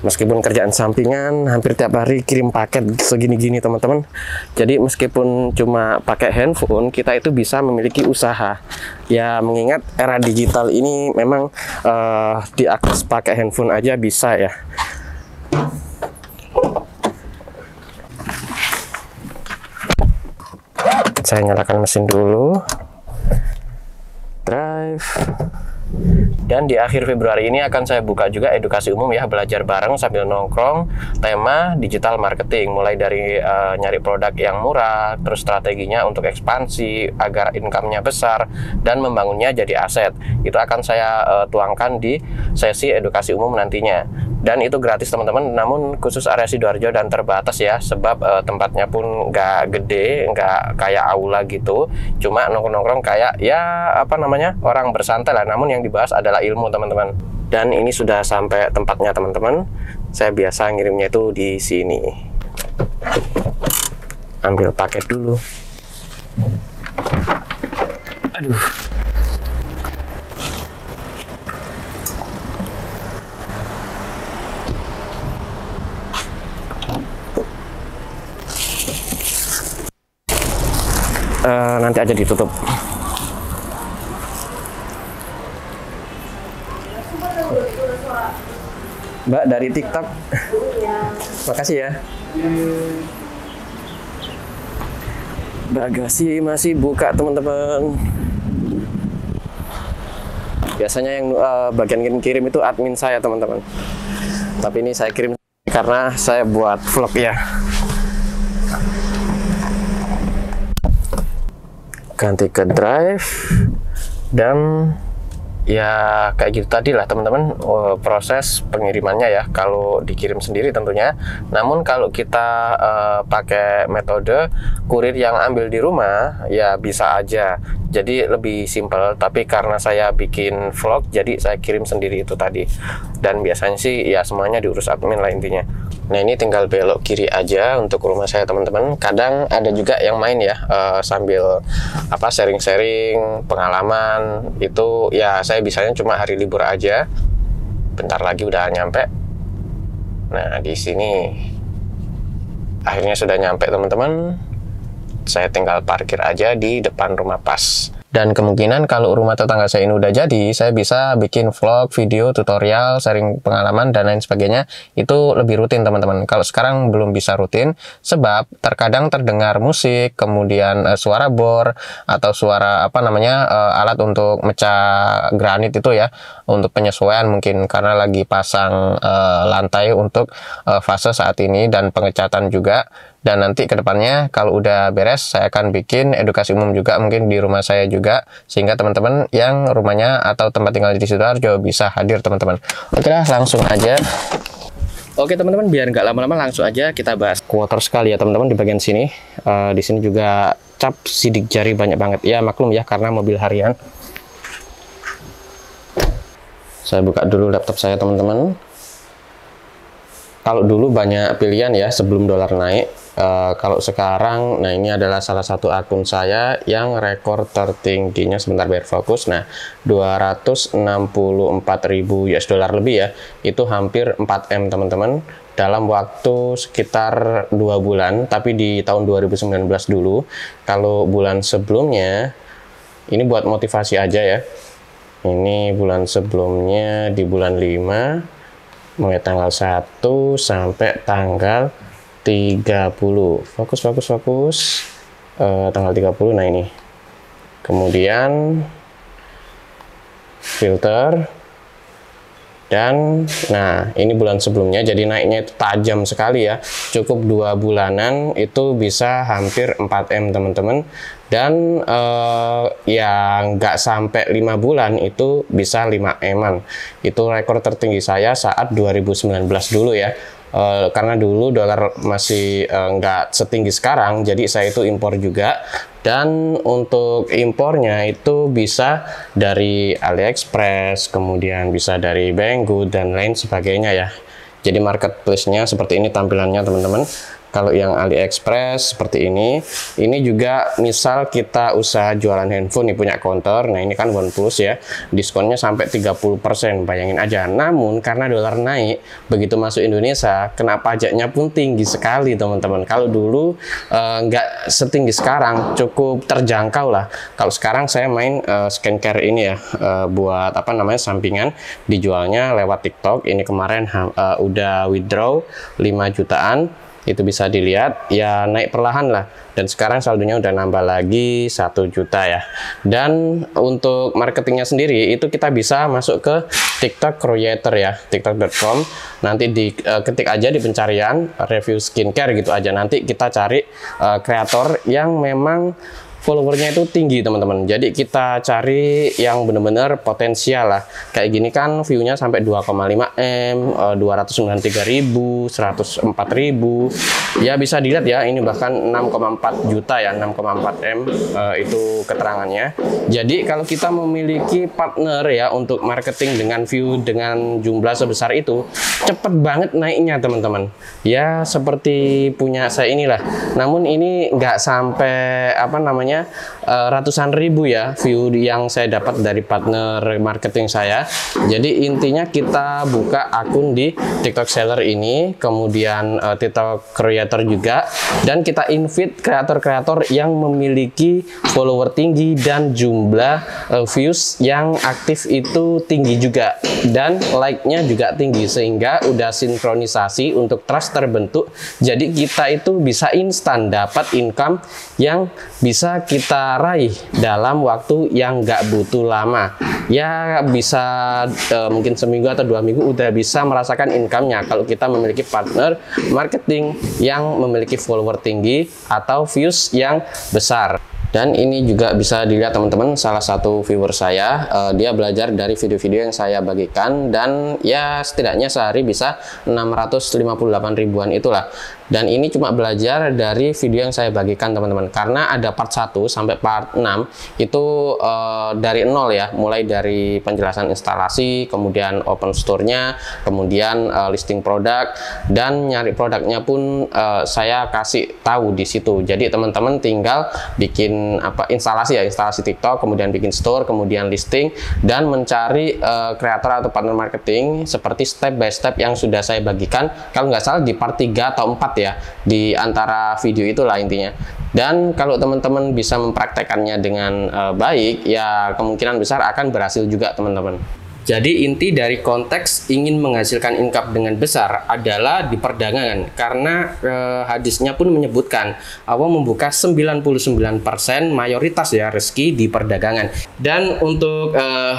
Meskipun kerjaan sampingan, hampir tiap hari kirim paket segini-gini teman-teman. Jadi meskipun cuma pakai handphone, kita itu bisa memiliki usaha. Ya mengingat era digital ini memang diakses pakai handphone aja bisa ya. Saya nyalakan mesin dulu. Drive. Dan di akhir Februari ini akan saya buka juga edukasi umum ya, belajar bareng sambil nongkrong, tema digital marketing, mulai dari nyari produk yang murah, terus strateginya untuk ekspansi agar income-nya besar dan membangunnya jadi aset. Itu akan saya tuangkan di sesi edukasi umum nantinya. Dan itu gratis teman-teman, namun khusus area Sidoarjo dan terbatas ya, sebab tempatnya pun nggak gede, nggak kayak aula gitu, cuma nongkrong-nongkrong kayak ya apa namanya, orang bersantai lah, namun yang dibahas adalah ilmu teman-teman. Dan ini sudah sampai tempatnya teman-teman. Saya biasa ngirimnya itu di sini. Ambil paket dulu. Aduh. Nanti aja ditutup. Mbak dari TikTok. Makasih ya. Bagasi masih buka teman-teman. Biasanya yang bagian kirim itu admin saya teman-teman. Tapi ini saya kirim karena saya buat vlog ya. Ganti ke drive dan ya kayak gitu tadi lah teman-teman proses pengirimannya ya, kalau dikirim sendiri tentunya. Namun kalau kita pakai metode kurir yang ambil di rumah ya bisa aja, jadi lebih simpel. Tapi karena saya bikin vlog jadi saya kirim sendiri itu tadi, dan biasanya sih ya semuanya diurus admin lah intinya. Nah ini tinggal belok kiri aja untuk rumah saya teman-teman. Kadang ada juga yang main ya sambil apa sharing-sharing pengalaman itu ya. Saya bisanya cuma hari libur aja. Bentar lagi udah nyampe. Nah di sini akhirnya sudah nyampe teman-teman. Saya tinggal parkir aja di depan rumah pas. Dan kemungkinan kalau rumah tetangga saya ini udah jadi, saya bisa bikin vlog, video, tutorial, sharing pengalaman, dan lain sebagainya. Itu lebih rutin teman-teman. Kalau sekarang belum bisa rutin, sebab terkadang terdengar musik, kemudian suara bor, atau suara apa namanya, alat untuk mecah granit itu ya, untuk penyesuaian mungkin, karena lagi pasang lantai untuk fase saat ini, dan pengecatan juga. Dan nanti kedepannya kalau udah beres saya akan bikin edukasi umum juga mungkin di rumah saya juga, sehingga teman-teman yang rumahnya atau tempat tinggal di Sidoarjo bisa hadir teman-teman. Oke lah, langsung aja. Oke teman-teman, biar nggak lama-lama langsung aja kita bahas. Kotor sekali ya teman-teman di bagian sini. Di sini juga cap sidik jari banyak banget ya, maklum ya karena mobil harian. Saya buka dulu laptop saya teman-teman. Kalau dulu banyak pilihan ya sebelum dolar naik. Kalau sekarang, nah ini adalah salah satu akun saya yang rekor tertingginya, sebentar biar fokus. Nah 264.000 US dollar lebih ya, itu hampir 4M teman-teman, dalam waktu sekitar 2 bulan. Tapi di tahun 2019 dulu. Kalau bulan sebelumnya, ini buat motivasi aja ya, ini bulan sebelumnya di bulan 5 mulai tanggal 1 sampai tanggal 30. Fokus. Tanggal 30. Nah ini. Kemudian filter. Dan nah ini bulan sebelumnya, jadi naiknya itu tajam sekali ya. Cukup 2 bulanan itu bisa hampir 4M teman-teman. Dan ya nggak sampai 5 bulan itu bisa 5M-an. Itu rekor tertinggi saya saat 2019 dulu ya. Karena dulu dolar masih nggak setinggi sekarang, jadi saya itu impor juga. Dan untuk impornya itu bisa dari AliExpress, kemudian bisa dari Banggood dan lain sebagainya ya. Jadi marketplace-nya seperti ini tampilannya teman-teman. Kalau yang AliExpress seperti ini juga misal kita usaha jualan handphone nih, punya counter, nah ini kan OnePlus ya, diskonnya sampai 30%, bayangin aja. Namun karena dolar naik, begitu masuk Indonesia, kena pajaknya pun tinggi sekali teman-teman. Kalau dulu nggak setinggi sekarang, cukup terjangkau lah. Kalau sekarang saya main skincare ini ya, buat apa namanya, sampingan, dijualnya lewat TikTok. Ini kemarin udah withdraw 5 jutaan. Itu bisa dilihat ya, naik perlahan lah, dan sekarang saldonya udah nambah lagi 1 juta ya. Dan untuk marketingnya sendiri itu kita bisa masuk ke TikTok creator ya, tiktok.com, nanti ketik aja di pencarian review skincare gitu aja, nanti kita cari kreator yang memang followernya itu tinggi teman-teman. Jadi kita cari yang bener-bener potensial lah. Kayak gini kan viewnya sampai 2,5 M, 293.000, 104.000. Ya bisa dilihat ya, ini bahkan 6,4 juta ya, 6,4 M itu keterangannya. Jadi kalau kita memiliki partner ya untuk marketing dengan view dengan jumlah sebesar itu, cepet banget naiknya teman-teman. Ya seperti punya saya inilah. Namun ini nggak sampai apa namanya, ratusan ribu ya view yang saya dapat dari partner marketing saya. Jadi intinya kita buka akun di TikTok seller ini, kemudian TikTok creator juga, dan kita invite kreator-kreator yang memiliki follower tinggi dan jumlah views yang aktif itu tinggi juga, dan like-nya juga tinggi, sehingga udah sinkronisasi untuk trust terbentuk. Jadi kita itu bisa instan dapat income yang bisa kita raih dalam waktu yang nggak butuh lama ya, bisa mungkin seminggu atau 2 minggu udah bisa merasakan income-nya kalau kita memiliki partner marketing yang memiliki follower tinggi atau views yang besar. Dan ini juga bisa dilihat teman-teman, salah satu viewer saya, dia belajar dari video-video yang saya bagikan, dan ya setidaknya sehari bisa 658 ribuan itulah. Dan ini cuma belajar dari video yang saya bagikan teman-teman, karena ada part 1 sampai part 6 itu dari nol ya, mulai dari penjelasan instalasi, kemudian open store-nya, kemudian listing produk, dan nyari produknya pun saya kasih tahu di situ. Jadi teman-teman tinggal bikin instalasi ya, instalasi TikTok, kemudian bikin store, kemudian listing, dan mencari kreator atau partner marketing seperti step by step yang sudah saya bagikan. Kalau nggak salah di part 3 atau 4 ya, di antara video itulah intinya. Dan kalau teman-teman bisa mempraktekannya dengan baik, ya kemungkinan besar akan berhasil juga teman-teman. Jadi inti dari konteks ingin menghasilkan income dengan besar adalah di perdagangan, karena hadisnya pun menyebutkan Allah membuka 99% mayoritas ya rezeki di perdagangan. Dan untuk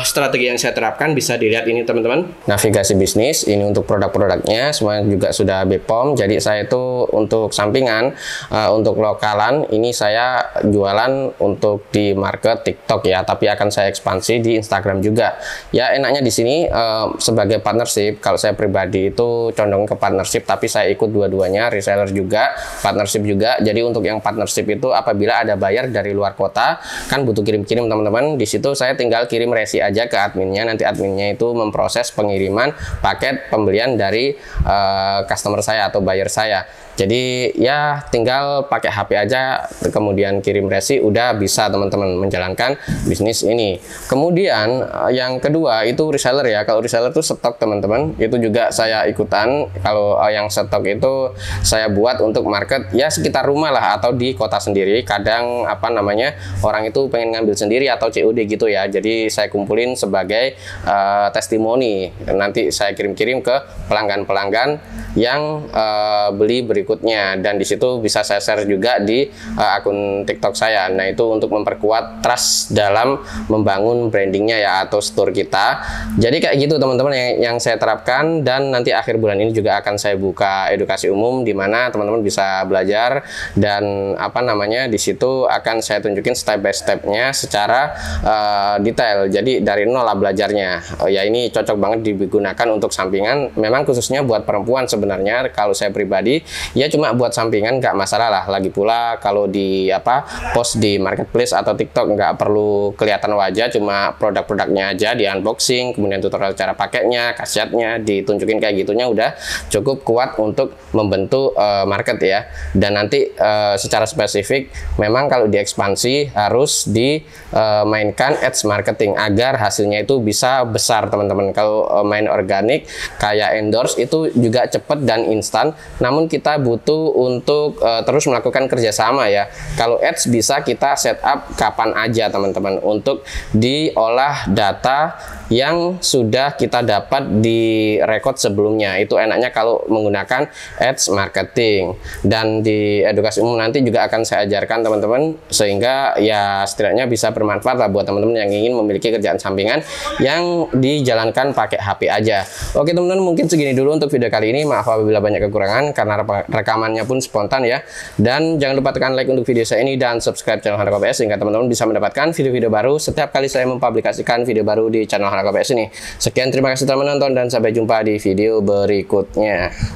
strategi yang saya terapkan bisa dilihat ini teman-teman, navigasi bisnis ini untuk produk-produknya semuanya juga sudah BPOM. Jadi saya itu untuk sampingan, untuk lokalan ini saya jualan untuk di market TikTok ya, tapi akan saya ekspansi di Instagram juga. Ya enaknya di sini sebagai partnership, kalau saya pribadi itu condong ke partnership, tapi saya ikut dua-duanya, reseller juga, partnership juga. Jadi untuk yang partnership itu apabila ada bayar dari luar kota kan butuh kirim-kirim teman-teman, di situ saya tinggal kirim resi aja ke adminnya, nanti adminnya itu memproses pengiriman paket pembelian dari customer saya atau buyer saya. Jadi ya tinggal pakai HP aja, kemudian kirim resi, udah bisa teman-teman menjalankan bisnis ini. Kemudian yang kedua itu reseller ya. Kalau reseller itu stok teman-teman, itu juga saya ikutan. Kalau yang stok itu saya buat untuk market ya sekitar rumah lah atau di kota sendiri. Kadang apa namanya, orang itu pengen ngambil sendiri atau COD gitu ya. Jadi saya kumpulin sebagai testimoni. Nanti saya kirim-kirim ke pelanggan-pelanggan yang beli berikutnya, dan di situ bisa saya share juga di akun TikTok saya. Nah itu untuk memperkuat trust dalam membangun brandingnya ya, atau store kita. Jadi kayak gitu teman-teman yang saya terapkan, dan nanti akhir bulan ini juga akan saya buka edukasi umum di mana teman-teman bisa belajar, dan apa namanya di situ akan saya tunjukin step by stepnya secara detail. Jadi dari nol lah belajarnya. Ya ini cocok banget digunakan untuk sampingan, memang khususnya buat perempuan sebenarnya. sebenarnya. Kalau saya pribadi ya cuma buat sampingan, nggak masalah lah. Lagi pula kalau di post di marketplace atau TikTok nggak perlu kelihatan wajah, cuma produk-produknya aja di unboxing, kemudian tutorial cara pakainya, khasiatnya ditunjukin kayak gitunya udah cukup kuat untuk membentuk market ya. Dan nanti secara spesifik memang kalau diekspansi harus dimainkan ads marketing agar hasilnya itu bisa besar teman-teman. Kalau main organik kayak endorse itu juga cepat dan instan, namun kita butuh untuk terus melakukan kerjasama ya. Kalau ads bisa kita setup kapan aja teman-teman untuk diolah data yang sudah kita dapat di record sebelumnya. Itu enaknya kalau menggunakan ads marketing. Dan di edukasi umum nanti juga akan saya ajarkan teman-teman, sehingga ya setidaknya bisa bermanfaat lah buat teman-teman yang ingin memiliki kerjaan sampingan yang dijalankan pakai HP aja. Oke teman-teman, mungkin segini dulu untuk video kali ini. Maaf apabila banyak kekurangan karena rekamannya pun spontan ya. Dan jangan lupa tekan like untuk video saya ini dan subscribe channel Handoko PS sehingga teman-teman bisa mendapatkan video-video baru setiap kali saya mempublikasikan video baru di channel Handoko PS ini. Sekian, terima kasih telah menonton dan sampai jumpa di video berikutnya.